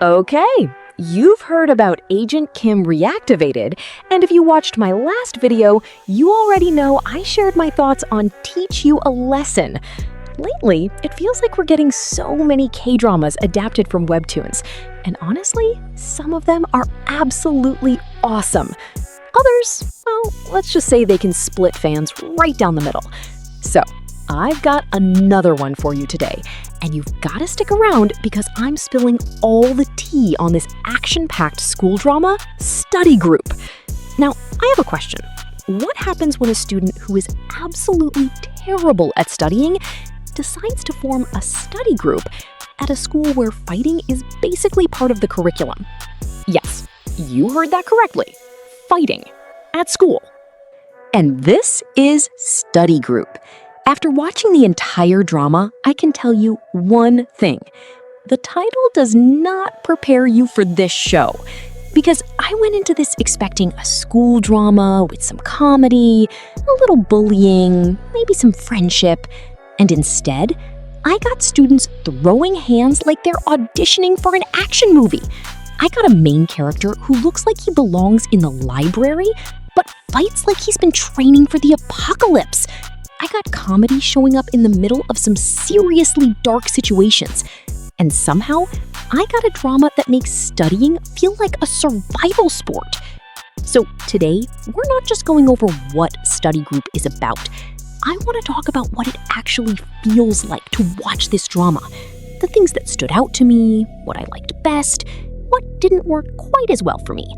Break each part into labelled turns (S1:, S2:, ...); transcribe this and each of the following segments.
S1: Okay, you've heard about Agent Kim Reactivated, and if you watched my last video, you already know I shared my thoughts on Teach You a Lesson. Lately, it feels like we're getting so many K-dramas adapted from webtoons, and honestly, some of them are absolutely awesome. Others, well, let's just say they can split fans right down the middle. So, I've got another one for you today, and you've got to stick around because I'm spilling all the tea on this action-packed school drama, Study Group. Now, I have a question. What happens when a student who is absolutely terrible at studying decides to form a study group at a school where fighting is basically part of the curriculum? Yes, you heard that correctly. Fighting at school. And this is Study Group. After watching the entire drama, I can tell you one thing. The title does not prepare you for this show. Because I went into this expecting a school drama with some comedy, a little bullying, maybe some friendship. And instead, I got students throwing hands like they're auditioning for an action movie. I got a main character who looks like he belongs in the library, but fights like he's been training for the apocalypse. I got comedy showing up in the middle of some seriously dark situations. And somehow, I got a drama that makes studying feel like a survival sport. So today, we're not just going over what Study Group is about. I want to talk about what it actually feels like to watch this drama. The things that stood out to me, what I liked best, what didn't work quite as well for me.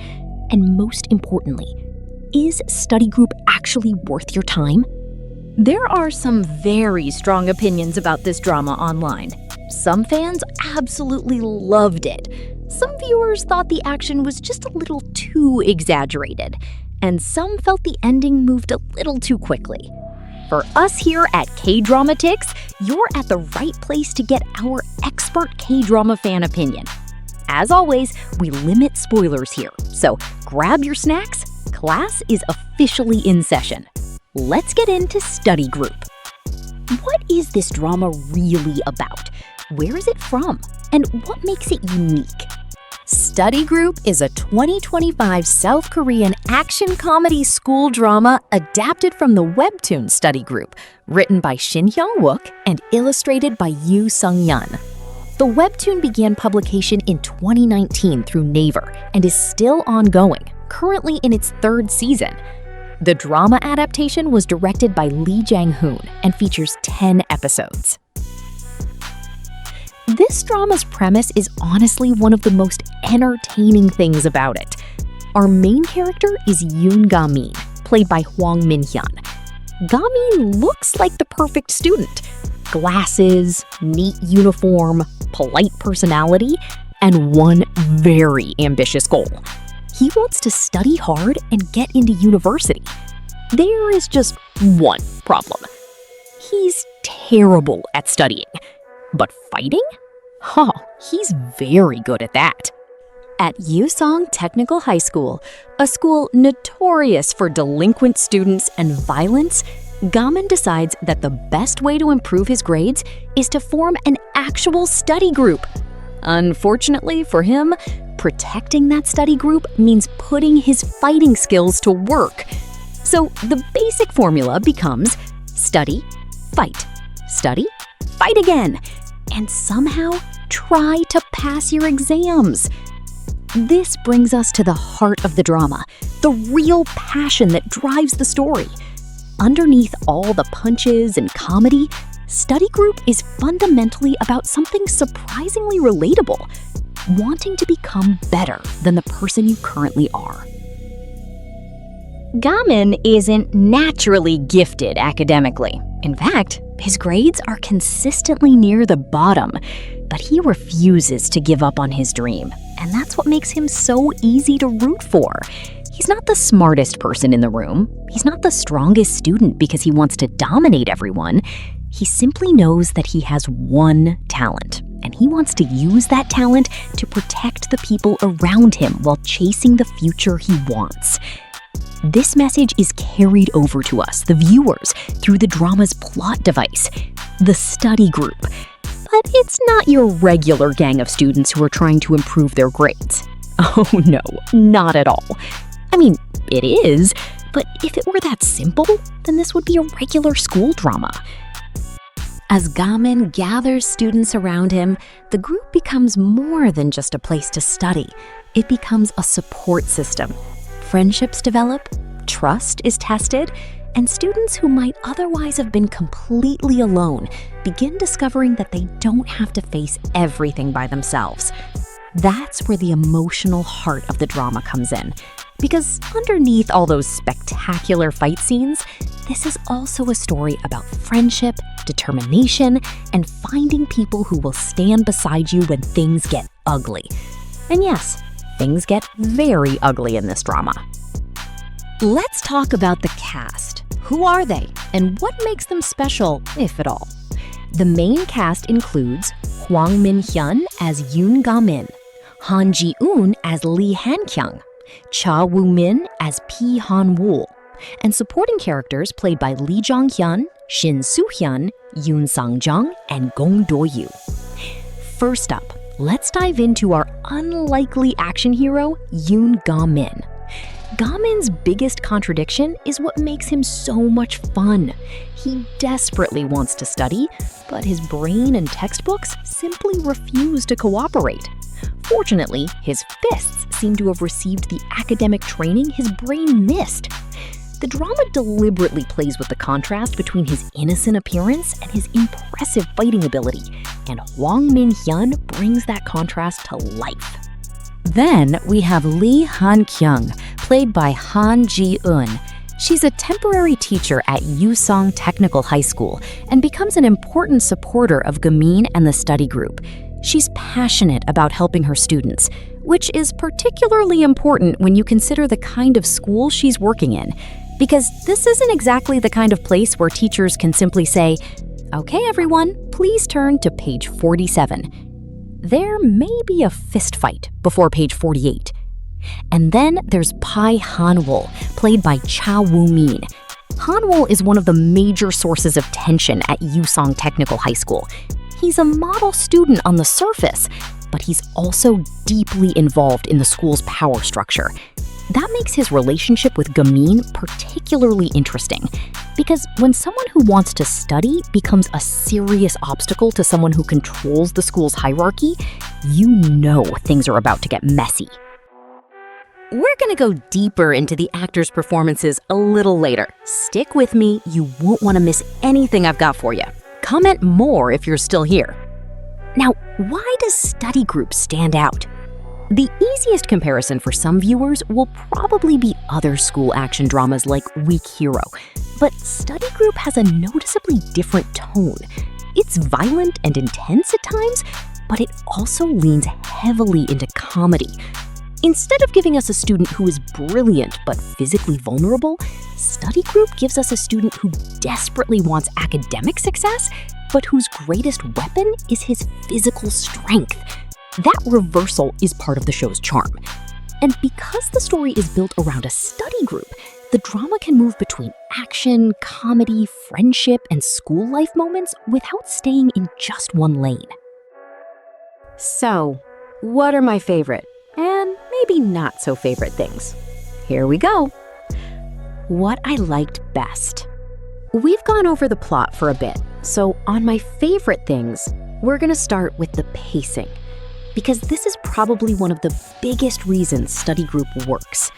S1: And most importantly, is Study Group actually worth your time?
S2: There are some very strong opinions about this drama online. Some fans absolutely loved it. Some viewers thought the action was just a little too exaggerated. And some felt the ending moved a little too quickly. For us here at KDramaTix, you're at the right place to get our expert K-drama fan opinion. As always, we limit spoilers here, so grab your snacks. Class is officially in session. Let's get into Study Group. What is this drama really about? Where is it from? And what makes it unique? Study Group is a 2025 South Korean action comedy school drama adapted from the webtoon Study Group, written by Min-hyun and illustrated by Yoo Sung-yeon. The webtoon began publication in 2019 through Naver and is still ongoing, currently in its third season. The drama adaptation was directed by Lee Jang-hoon and features 10 episodes. This drama's premise is honestly one of the most entertaining things about it. Our main character is Yoon Ga-min, played by Hwang Min-hyun. Ga-min looks like the perfect student. Glasses, neat uniform, polite personality, and one very ambitious goal. He wants to study hard and get into university. There is just one problem. He's terrible at studying. But fighting? Oh, he's very good at that. At Yusong Technical High School, a school notorious for delinquent students and violence, Ga-min decides that the best way to improve his grades is to form an actual study group. Unfortunately for him, protecting that study group means putting his fighting skills to work. So the basic formula becomes study, fight again, and somehow try to pass your exams. This brings us to the heart of the drama, the real passion that drives the story. Underneath all the punches and comedy, Study Group is fundamentally about something surprisingly relatable: wanting to become better than the person you currently are. Ga-min isn't naturally gifted academically. In fact, his grades are consistently near the bottom, but he refuses to give up on his dream, and that's what makes him so easy to root for. He's not the smartest person in the room. He's not the strongest student because he wants to dominate everyone. He simply knows that he has one talent, and he wants to use that talent to protect the people around him while chasing the future he wants. This message is carried over to us, the viewers, through the drama's plot device, the study group. it's not your regular gang of students who are trying to improve their grades. Oh no, not at all. I mean, it is, but if it were that simple, then this would be a regular school drama. As Ga-min gathers students around him, the group becomes more than just a place to study. It becomes a support system. Friendships develop, trust is tested, and students who might otherwise have been completely alone begin discovering that they don't have to face everything by themselves. That's where the emotional heart of the drama comes in. Because underneath all those spectacular fight scenes, this is also a story about friendship, determination, and finding people who will stand beside you when things get ugly. And yes, things get very ugly in this drama. Let's talk about the cast. Who are they, and what makes them special, if at all? The main cast includes Hwang Min-hyun as Yoon Ga-min, Han Ji-eun as Lee Han-kyung, Cha Woo-min as Pi Han-woo, and supporting characters played by Lee Jong-hyun, Shin Soo-hyun, Yoon Sang-jung, and Gong Do-yu. First up, let's dive into our unlikely action hero, Yoon Ga-min. Ga-min's biggest contradiction is what makes him so much fun. He desperately wants to study, but his brain and textbooks simply refuse to cooperate. Fortunately, his fists seem to have received the academic training his brain missed. The drama deliberately plays with the contrast between his innocent appearance and his impressive fighting ability, and Hwang Min-hyun brings that contrast to life. Then we have Lee Han-kyung, played by Han Ji-eun. She's a temporary teacher at Yusong Technical High School and becomes an important supporter of Ga-min and the study group. She's passionate about helping her students, which is particularly important when you consider the kind of school she's working in. Because this isn't exactly the kind of place where teachers can simply say, "Okay, everyone, please turn to page 47. There may be a fist fight before page 48. And then there's Pi Han-woo, played by Cha Woo-min. Han-woo is one of the major sources of tension at Yusong Technical High School. He's a model student on the surface, but he's also deeply involved in the school's power structure. That makes his relationship with Ga-min particularly interesting, because when someone who wants to study becomes a serious obstacle to someone who controls the school's hierarchy, you know things are about to get messy. We're gonna go deeper into the actors' performances a little later. Stick with me, you won't wanna miss anything I've got for you. Comment more if you're still here. Now, why does study group stand out? The easiest comparison for some viewers will probably be other school action dramas like Weak Hero, but Study Group has a noticeably different tone. It's violent and intense at times, but it also leans heavily into comedy. Instead of giving us a student who is brilliant but physically vulnerable, Study Group gives us a student who desperately wants academic success, but whose greatest weapon is his physical strength. That reversal is part of the show's charm. And because the story is built around a study group, the drama can move between action, comedy, friendship, and school life moments without staying in just one lane. So, what are my favorite, and maybe not so favorite things? Here we go. What I liked best. We've gone over the plot for a bit, so on my favorite things, we're gonna start with the pacing, because this is probably one of the biggest reasons Study Group works.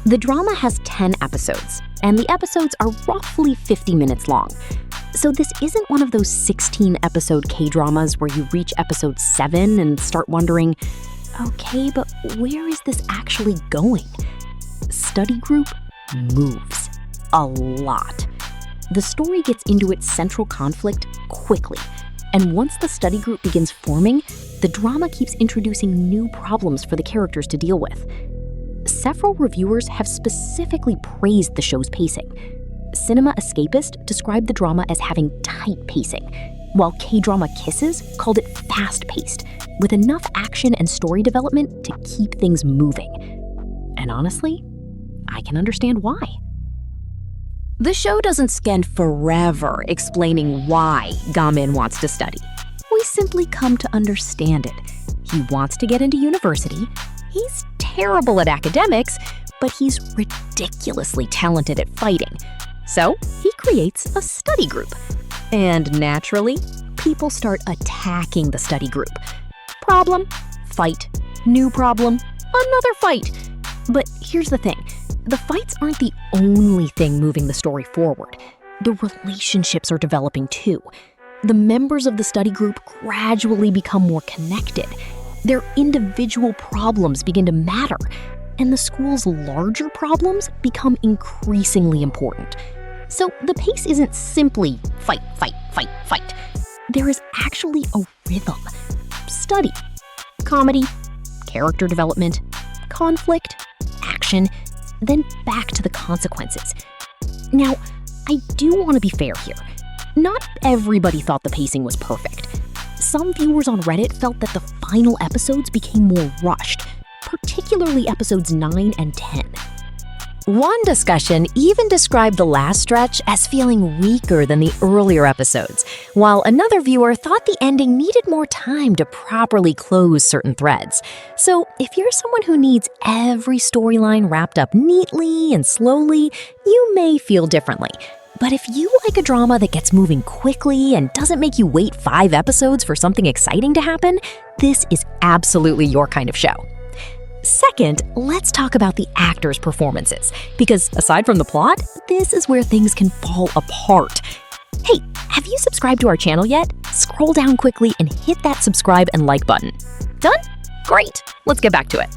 S2: The drama has 10 episodes, and the episodes are roughly 50 minutes long. So this isn't one of those 16-episode K-dramas where you reach episode 7 and start wondering, okay, but where is this actually going? Study Group moves a lot. The story gets into its central conflict quickly, and once the study group begins forming, the drama keeps introducing new problems for the characters to deal with. Several reviewers have specifically praised the show's pacing. Cinema Escapist described the drama as having tight pacing, while K-Drama Kisses called it fast-paced, with enough action and story development to keep things moving. And honestly, I can understand why. The show doesn't spend forever explaining why Ga-min wants to study, we simply come to understand it. He wants to get into university. He's terrible at academics, but he's ridiculously talented at fighting. So he creates a study group. And naturally, people start attacking the study group. Problem, fight, new problem, another fight. But here's the thing, the fights aren't the only thing moving the story forward. The relationships are developing too. The members of the study group gradually become more connected. Their individual problems begin to matter, and the school's larger problems become increasingly important. So the pace isn't simply fight, fight, fight, fight. There is actually a rhythm. Study, comedy, character development, conflict, action, then back to the consequences. Now, I do want to be fair here. Not everybody thought the pacing was perfect. Some viewers on Reddit felt that the final episodes became more rushed, particularly episodes 9 and 10.
S1: One discussion even described the last stretch as feeling weaker than the earlier episodes, while another viewer thought the ending needed more time to properly close certain threads. So if you're someone who needs every storyline wrapped up neatly and slowly, you may feel differently. But if you like a drama that gets moving quickly and doesn't make you wait 5 episodes for something exciting to happen, this is absolutely your kind of show. Second, let's talk about the actors' performances, because aside from the plot, this is where things can fall apart. Hey, have you subscribed to our channel yet? Scroll down quickly and hit that subscribe and like button. Done? Great, let's get back to it.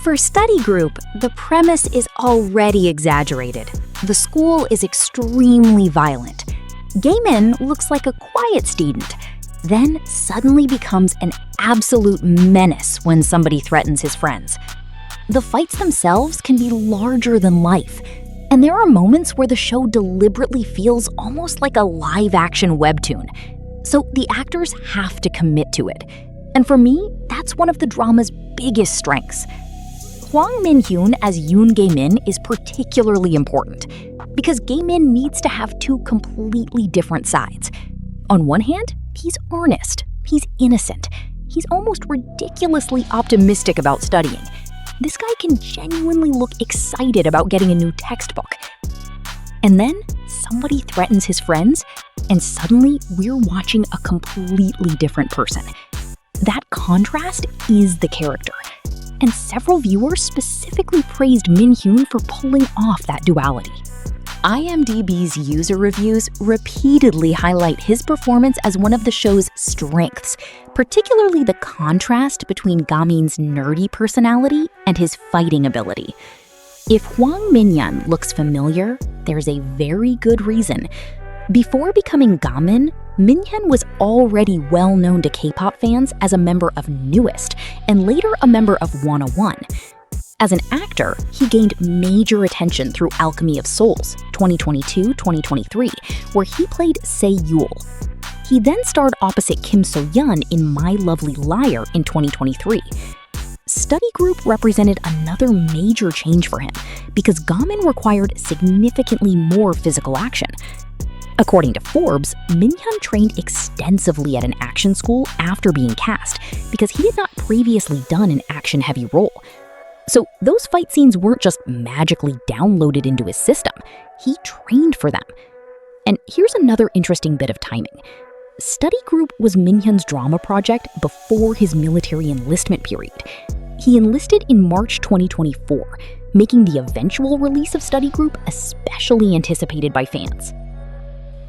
S1: For study group, the premise is already exaggerated. The school is extremely violent. Ji-eun looks like a quiet student, then suddenly becomes an absolute menace when somebody threatens his friends. The fights themselves can be larger than life, and there are moments where the show deliberately feels almost like a live-action webtoon. So the actors have to commit to it. And for me, that's one of the drama's biggest strengths. Hwang Min-hyun as Yoon Ga-min is particularly important because Ga-min needs to have 2 completely different sides. On one hand, he's earnest, he's innocent, he's almost ridiculously optimistic about studying. This guy can genuinely look excited about getting a new textbook. And then somebody threatens his friends, and suddenly we're watching a completely different person. That contrast is the character. And several viewers specifically praised Min-hyun for pulling off that duality. IMDb's user reviews repeatedly highlight his performance as one of the show's strengths, particularly the contrast between Ga-min's nerdy personality and his fighting ability. If Hwang Min-hyun looks familiar, there's a very good reason. Before becoming Ga-min, Min-hyun was already well known to K-pop fans as a member of Newest and later a member of 101. As an actor, he gained major attention through Alchemy of Souls, 2022-2023, where he played Se-yul. He then starred opposite Kim So-yeon in My Lovely Liar in 2023. Study group represented another major change for him because Ga-min required significantly more physical action. According to Forbes, Min-hyun trained extensively at an action school after being cast because he had not previously done an action-heavy role. So those fight scenes weren't just magically downloaded into his system. He trained for them. And here's another interesting bit of timing. Study group was Min-hyun's drama project before his military enlistment period. He enlisted in March 2024, making the eventual release of Study group especially anticipated by fans.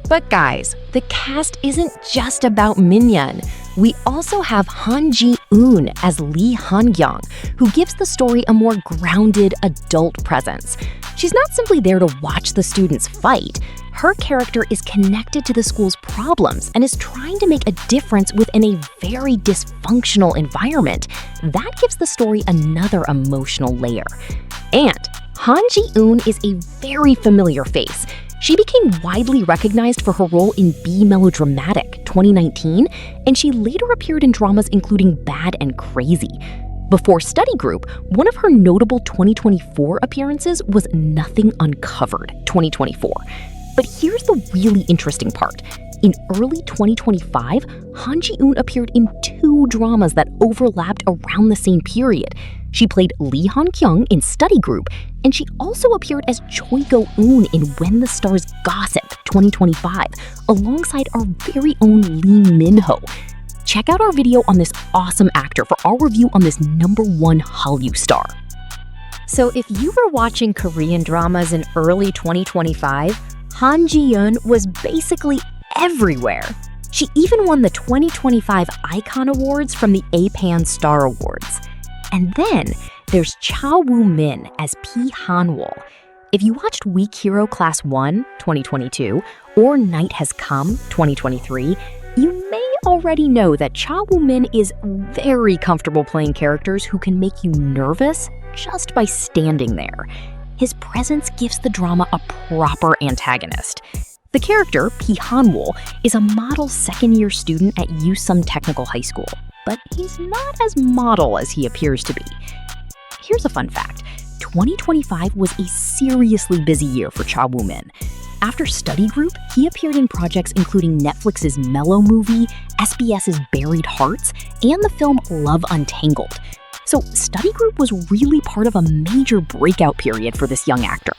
S1: But guys, the cast isn't just about Min-hyun. We also have Ji-eun as Lee Han-kyung, who gives the story a more grounded adult presence. She's not simply there to watch the students fight. Her character is connected to the school's problems and is trying to make a difference within a very dysfunctional environment. That gives the story another emotional layer. And Ji-eun is a very familiar face. She became widely recognized for her role in Be Melodramatic 2019, and she later appeared in dramas including Bad and Crazy. Before Study Group, one of her notable 2024 appearances was Nothing Uncovered 2024. But here's the really interesting part.
S2: In early 2025, Han Ji-eun appeared in 2 dramas that overlapped around the same period. She played Lee Han-kyung in Study Group, and she also appeared as Choi Go-eun in When the Stars Gossip 2025, alongside our very own Lee Min-ho. Check out our video on this awesome actor for our review on this #1 Hallyu star.
S1: So if you were watching Korean dramas in early 2025, Han Ji-eun was basically everywhere. She even won the 2025 Icon Awards from the APAN Star Awards. And then there's Cha Woo-min as P. Han-wol. If you watched Weak Hero Class 1, 2022, or Night Has Come, 2023, you may already know that Cha Woo-min is very comfortable playing characters who can make you nervous just by standing there. His presence gives the drama a proper antagonist. The character, P. Han-wol, is a model second-year student at Yusum Technical High School, but he's not as model as he appears to be. Here's a fun fact. 2025 was a seriously busy year for Cha Woo-min. After Study Group, he appeared in projects including Netflix's Mellow Movie, SBS's Buried Hearts, and the film Love Untangled. So Study Group was really part of a major breakout period for this young actor.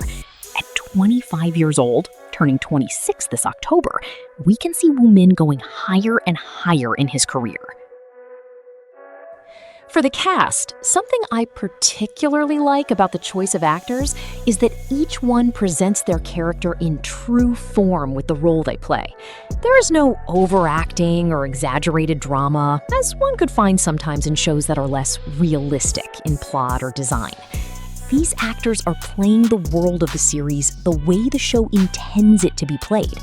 S1: At 25 years old, turning 26 this October, we can see Woo-min going higher and higher in his career. For the cast, something I particularly like about the choice of actors is that each one presents their character in true form with the role they play. There is no overacting or exaggerated drama, as one could find sometimes in shows that are less realistic in plot or design. These actors are playing the world of the series the way the show intends it to be played.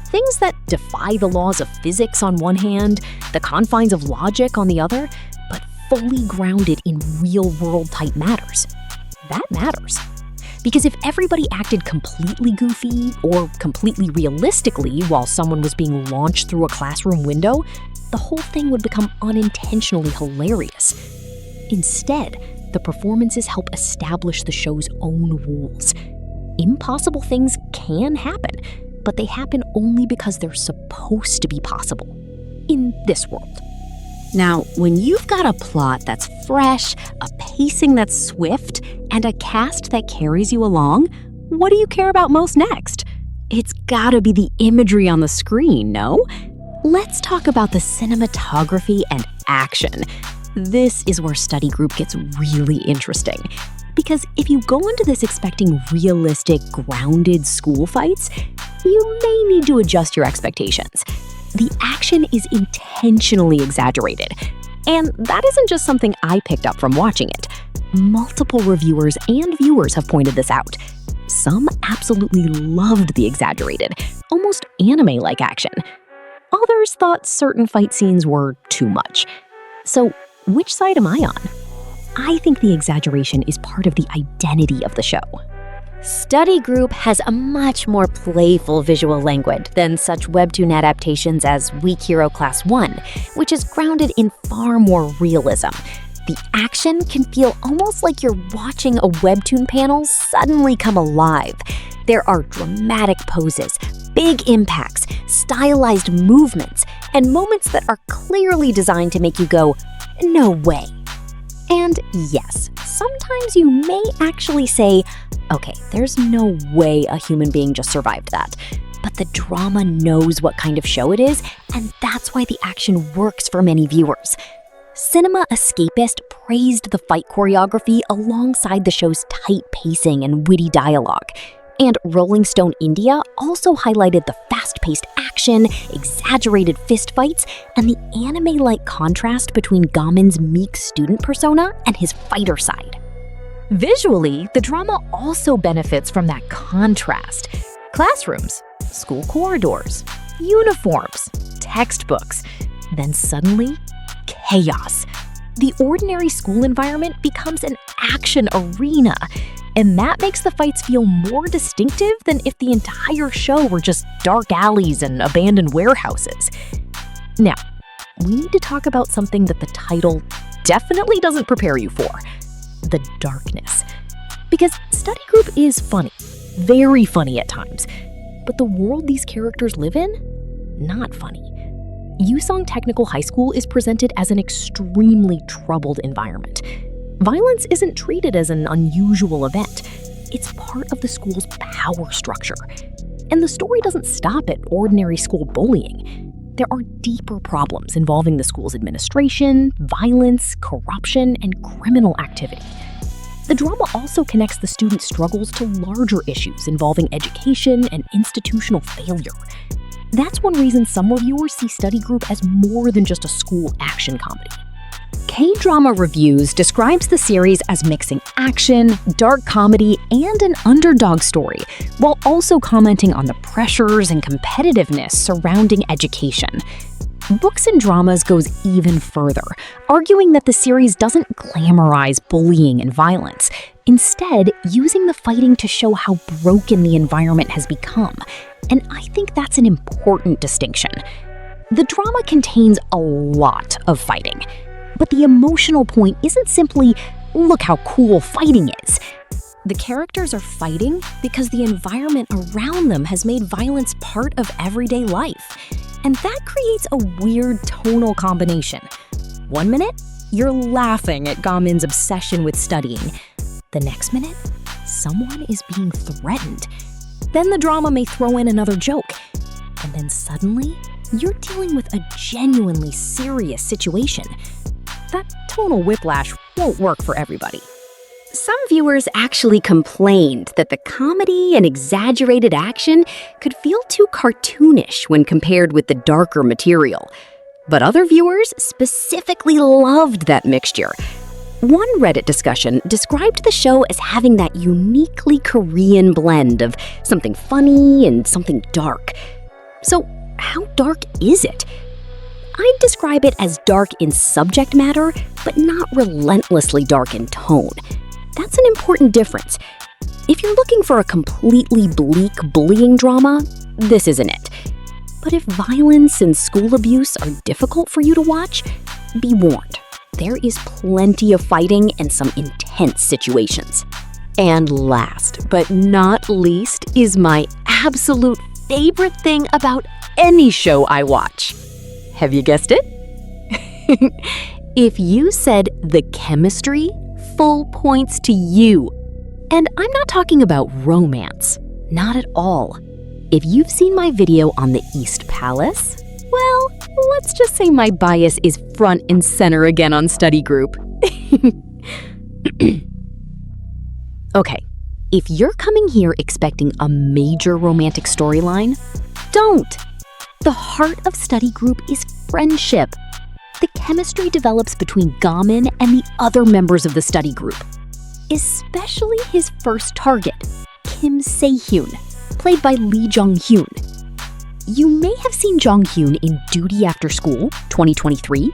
S1: Things that defy the laws of physics on one hand, the confines of logic on the other, but fully grounded in real-world type matters. That matters. Because if everybody acted completely goofy or completely realistically while someone was being launched through a classroom window, the whole thing would become unintentionally hilarious. Instead, the performances help establish the show's own rules. Impossible things can happen, but they happen only because they're supposed to be possible in this world. Now, when you've got a plot that's fresh, a pacing that's swift, and a cast that carries you along, what do you care about most next? It's gotta be the imagery on the screen, no? Let's talk about the cinematography and action. This is where Study Group gets really interesting. Because if you go into this expecting realistic, grounded school fights, you may need to adjust your expectations. The action is intentionally exaggerated. And that isn't just something I picked up from watching it. Multiple reviewers and viewers have pointed this out. Some absolutely loved the exaggerated, almost anime-like action. Others thought certain fight scenes were too much. So, which side am I on? I think the exaggeration is part of the identity of the show. Study Group has a much more playful visual language than such webtoon adaptations as Weak Hero Class 1, which is grounded in far more realism. The action can feel almost like you're watching a webtoon panel suddenly come alive. There are dramatic poses, big impacts, stylized movements, and moments that are clearly designed to make you go, "No way." And yes, sometimes you may actually say, okay, there's no way a human being just survived that. But the drama knows what kind of show it is, and that's why the action works for many viewers. Cinema Escapist praised the fight choreography alongside the show's tight pacing and witty dialogue. And Rolling Stone India also highlighted the fast-paced action, exaggerated fistfights, and the anime-like contrast between Gamin's meek student persona and his fighter side. Visually, the drama also benefits from that contrast. Classrooms, school corridors, uniforms, textbooks. Then suddenly, chaos. The ordinary school environment becomes an action arena. And that makes the fights feel more distinctive than if the entire show were just dark alleys and abandoned warehouses. Now, we need to talk about something that the title definitely doesn't prepare you for: the darkness. Because Study Group is funny, very funny at times. But the world these characters live in?
S2: not funny. Yusong Technical High School is presented as an extremely troubled environment. Violence isn't treated as an unusual event. It's part of the school's power structure. And the story doesn't stop at ordinary school bullying. There are deeper problems involving the school's administration, violence, corruption, and criminal activity. The drama also connects the students' struggles to larger issues involving education and institutional failure. That's one reason some reviewers see Study Group as more than just a school action comedy. KDramaReviews describes the series as mixing action, dark comedy, and an underdog story, while also commenting on the pressures and competitiveness surrounding education. Books and Dramas goes even further, arguing that the series doesn't glamorize bullying and violence, instead using the fighting to show how broken the environment has become. And I think that's an important distinction. The drama contains a lot of fighting, but the emotional point isn't simply, look how cool fighting is. The characters are fighting because the environment around them has made violence part of everyday life. And that creates a weird tonal combination. One minute, you're laughing at Ga-min's obsession with studying. The next minute, someone is being threatened. Then the drama may throw in another joke. And then suddenly, you're dealing with a genuinely serious situation. That tonal whiplash won't work for everybody.
S3: Some viewers actually complained that the comedy and exaggerated action could feel too cartoonish when compared with the darker material. But other viewers specifically loved that mixture. One Reddit discussion described the show as having that uniquely Korean blend of something funny and something dark. So, how dark is it? I'd describe it as dark in subject matter, but not relentlessly dark in tone. That's an important difference. If you're looking for a completely bleak bullying drama, this isn't it. But if violence and school abuse are difficult for you to watch, be warned. There is plenty of fighting and some intense situations.
S1: And last but not least is my absolute favorite thing about any show I watch. Have you guessed it? If you said the chemistry, full points to you. And I'm not talking about romance. Not at all. If you've seen my video on the East Palace, well, let's just say my bias is front and center again on Study Group. Okay, if you're coming here expecting a major romantic storyline, don't. The heart of Study Group is friendship. The chemistry develops between Ga-min and the other members of the study group, especially his first target, Kim Se-hyun, played by Lee Jung-hyun. You may have seen Jung-hyun in Duty After School, 2023,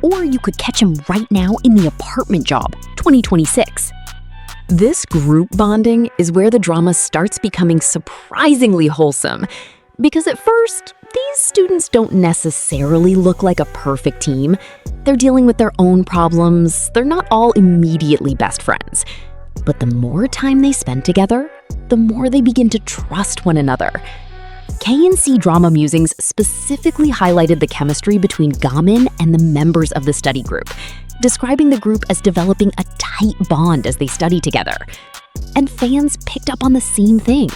S1: or you could catch him right now in The Apartment Job, 2026. This group bonding is where the drama starts becoming surprisingly wholesome, because at first, these students don't necessarily look like a perfect team. They're dealing with their own problems. They're not all immediately best friends. But the more time they spend together, the more they begin to trust one another. K&C Drama Musings specifically highlighted the chemistry between Ga-min and the members of the study group, describing the group as developing a tight bond as they study together. And fans picked up on the same thing.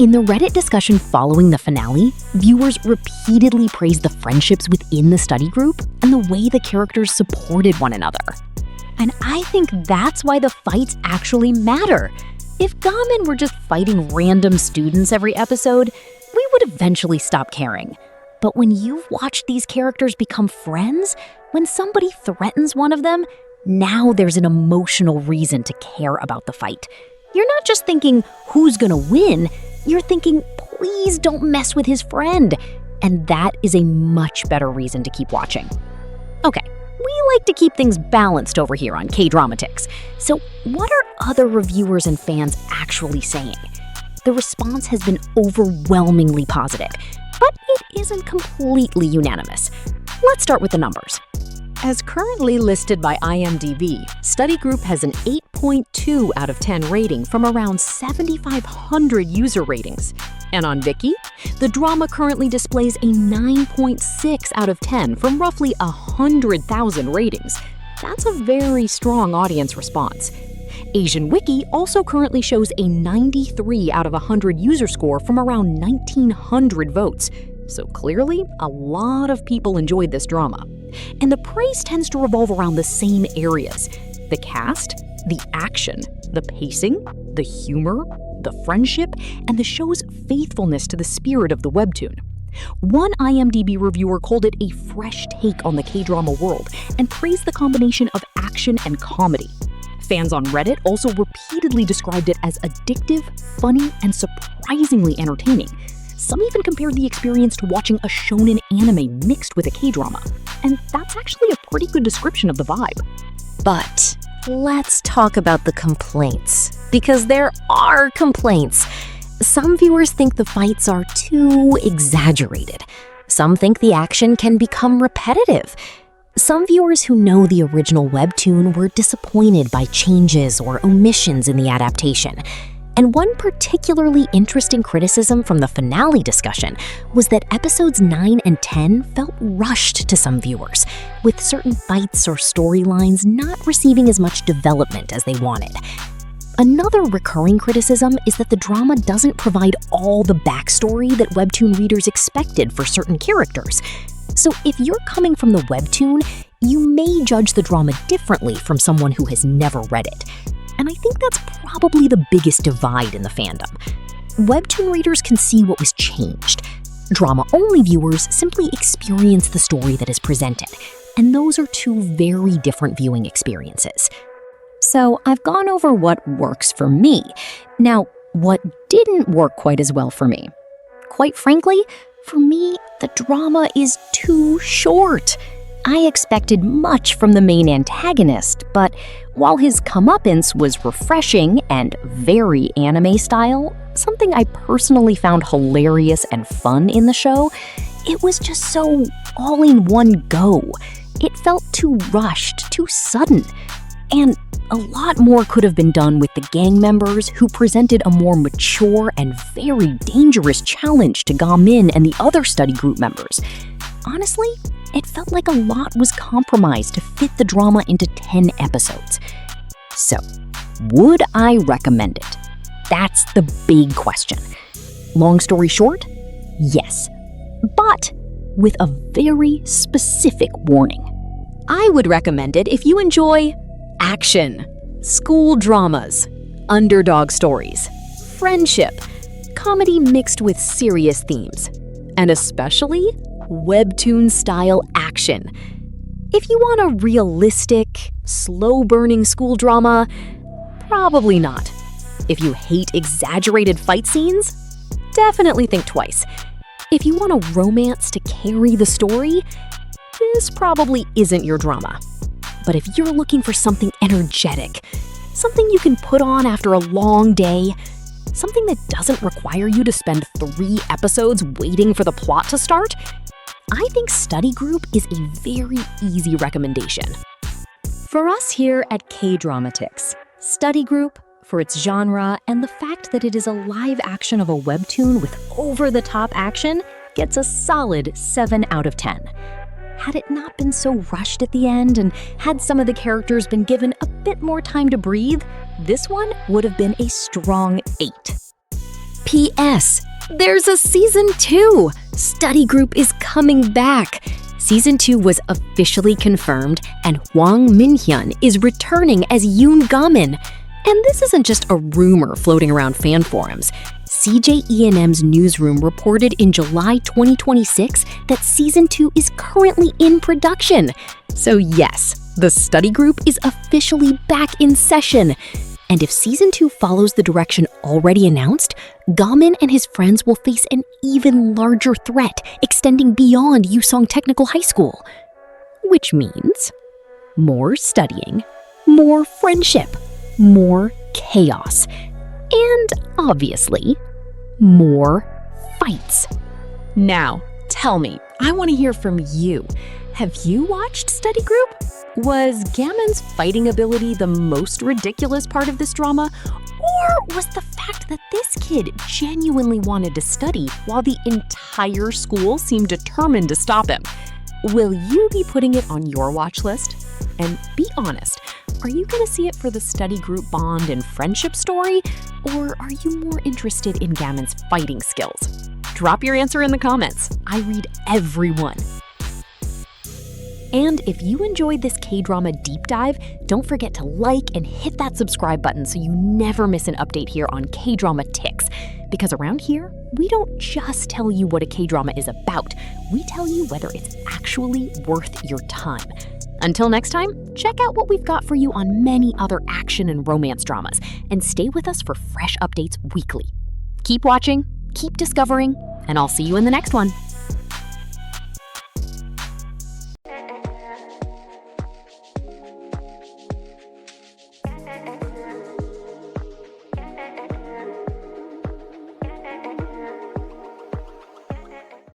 S1: In the Reddit discussion following the finale, viewers repeatedly praised the friendships within the study group and the way the characters supported one another. And I think that's why the fights actually matter. If Ga-min were just fighting random students every episode, we would eventually stop caring. But when you've watched these characters become friends, when somebody threatens one of them, now there's an emotional reason to care about the fight. You're not just thinking, who's gonna win? You're thinking, please don't mess with his friend. And that is a much better reason to keep watching. Okay, we like to keep things balanced over here on K-Dramatics. So what are other reviewers and fans actually saying? The response has been overwhelmingly positive, but it isn't completely unanimous. Let's start with the numbers. As currently listed by IMDb, Study Group has an 8.2 out of 10 rating from around 7,500 user ratings. And on Viki, the drama currently displays a 9.6 out of 10 from roughly 100,000 ratings. That's a very strong audience response. Asian Wiki also currently shows a 93 out of 100 user score from around 1,900 votes. So clearly, a lot of people enjoyed this drama. And the praise tends to revolve around the same areas: the cast, the action, the pacing, the humor, the friendship, and the show's faithfulness to the spirit of the webtoon. One IMDb reviewer called it a fresh take on the K-drama world and praised the combination of action and comedy. Fans on Reddit also repeatedly described it as addictive, funny, and surprisingly entertaining. Some even compared the experience to watching a shonen anime mixed with a K-drama. And that's actually a pretty good description of the vibe.
S2: But let's talk about the complaints, because there are complaints. Some viewers think the fights are too exaggerated. Some think the action can become repetitive. Some viewers who know the original webtoon were disappointed by changes or omissions in the adaptation. And one particularly interesting criticism from the finale discussion was that episodes 9 and 10 felt rushed to some viewers, with certain fights or storylines not receiving as much development as they wanted. Another recurring criticism is that the drama doesn't provide all the backstory that webtoon readers expected for certain characters. So if you're coming from the webtoon, you may judge the drama differently from someone who has never read it. And I think that's probably the biggest divide in the fandom. Webtoon readers can see what was changed. Drama-only viewers simply experience the story that is presented. And those are two very different viewing experiences.
S3: So I've gone over what works for me. Now, what didn't work quite as well for me? Quite frankly, for me, the drama is too short. I expected much from the main antagonist, but while his comeuppance was refreshing and very anime style, something I personally found hilarious and fun in the show, it was just so all in one go. It felt too rushed, too sudden. And a lot more could have been done with the gang members who presented a more mature and very dangerous challenge to Ga-min and the other study group members. Honestly, it felt like a lot was compromised to fit the drama into 10 episodes. So, would I recommend it? That's the big question. Long story short, yes, but with a very specific warning.
S1: I would recommend it if you enjoy action, school dramas, underdog stories, friendship, comedy mixed with serious themes, and especially webtoon-style action. If you want a realistic, slow-burning school drama, probably not. If you hate exaggerated fight scenes, definitely think twice. If you want a romance to carry the story, this probably isn't your drama. But if you're looking for something energetic, something you can put on after a long day, something that doesn't require you to spend 3 episodes waiting for the plot to start, I think Study Group is a very easy recommendation. For us here at KDramatics, Study Group, for its genre and the fact that it is a live action of a webtoon with over-the-top action, gets a solid 7 out of 10. Had it not been so rushed at the end and had some of the characters been given a bit more time to breathe, this one would have been a strong 8. P.S. There's a Season 2! Study Group is coming back! Season 2 was officially confirmed, and Hwang Min-hyun is returning as Yoon Ga-min. And this isn't just a rumor floating around fan forums. CJENM's newsroom reported in July 2026 that Season 2 is currently in production. So yes, the Study Group is officially back in session. And if Season 2 follows the direction already announced, Ga-min and his friends will face an even larger threat extending beyond Yusong Technical High School. Which means more studying, more friendship, more chaos, and obviously, more fights. Now, tell me, I want to hear from you. Have you watched Study Group?
S2: Was Gamon's fighting ability the most ridiculous part of this drama? Or was the fact that this kid genuinely wanted to study while the entire school seemed determined to stop him? Will you be putting it on your watch list? And be honest, are you going to see it for the study group bond and friendship story? Or are you more interested in Gamon's fighting skills? Drop your answer in the comments. I read everyone. And if you enjoyed this K-drama deep dive, don't forget to like and hit that subscribe button so you never miss an update here on K-drama Ticks. Because around here, we don't just tell you what a K-drama is about, we tell you whether it's actually worth your time. Until next time, check out what we've got for you on many other action and romance dramas, and stay with us for fresh updates weekly. Keep watching, keep discovering, and I'll see you in the next one.